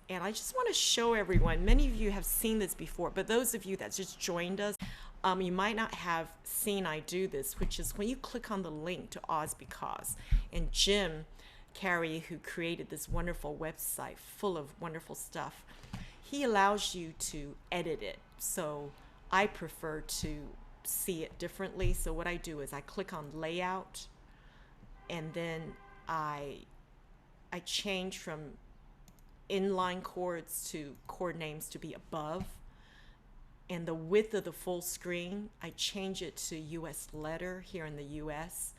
And I just want to show everyone, many of you have seen this before, but those of you that just joined us, you might not have seen I do this, which is when you click on the link to Oz Because. And Jim Carrey, who created this wonderful website full of wonderful stuff, he allows you to edit it. So I prefer to see it differently. So what I do is I click on layout, and then I change from inline chords to chord names to be above, and the width of the full screen I change it to US letter here in the US.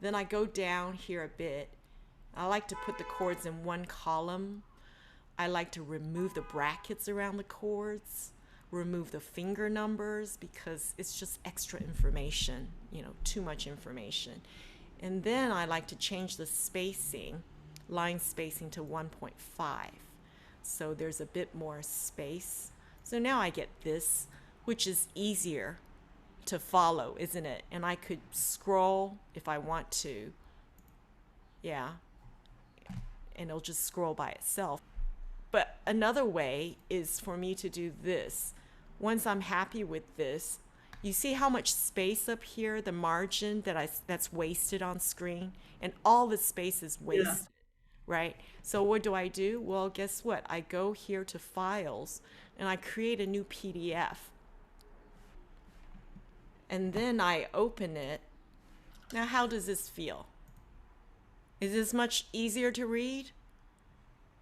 Then I go down here a bit. I like to put the chords in one column. I like to remove the brackets around the chords, remove the finger numbers, because it's just extra information, too much information. And then I like to change the spacing, line spacing, to 1.5. So there's a bit more space. So now I get this, which is easier to follow, isn't it? And I could scroll if I want to. Yeah. And it'll just scroll by itself. But another way is for me to do this. Once I'm happy with this, you see how much space up here, the margin that's wasted on screen, and all the space is wasted, right? So what do? Well, guess what? I go here to Files, and I create a new PDF. And then I open it. Now, how does this feel? Is this much easier to read?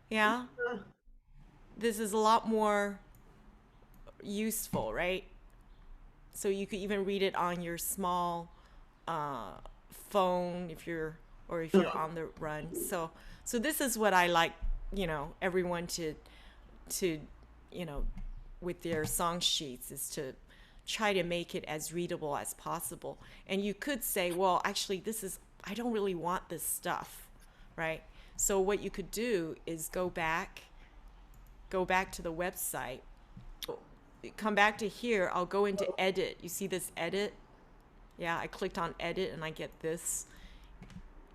Yeah? This is a lot more useful, right? So you could even read it on your small phone if you're on the run. So this is what I like, everyone to with their song sheets, is to try to make it as readable as possible. And you could say, well, actually I don't really want this stuff, right? So what you could do is go back to the website, come back to here. I'll go into edit. You see this edit? Yeah, I clicked on edit and I get this.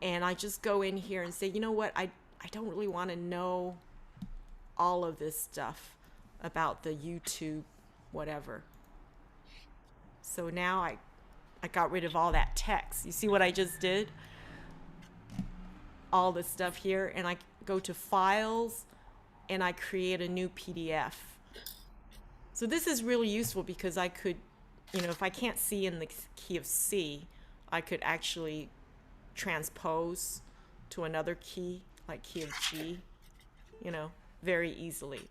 And I just go in here and say, you know what? I don't really want to know all of this stuff about the YouTube whatever. So now I got rid of all that text. You see what I just did? All this stuff here, and I go to Files and I create a new PDF. So this is really useful because I could, if I can't see in the key of C, I could actually transpose to another key, like key of G, very easily.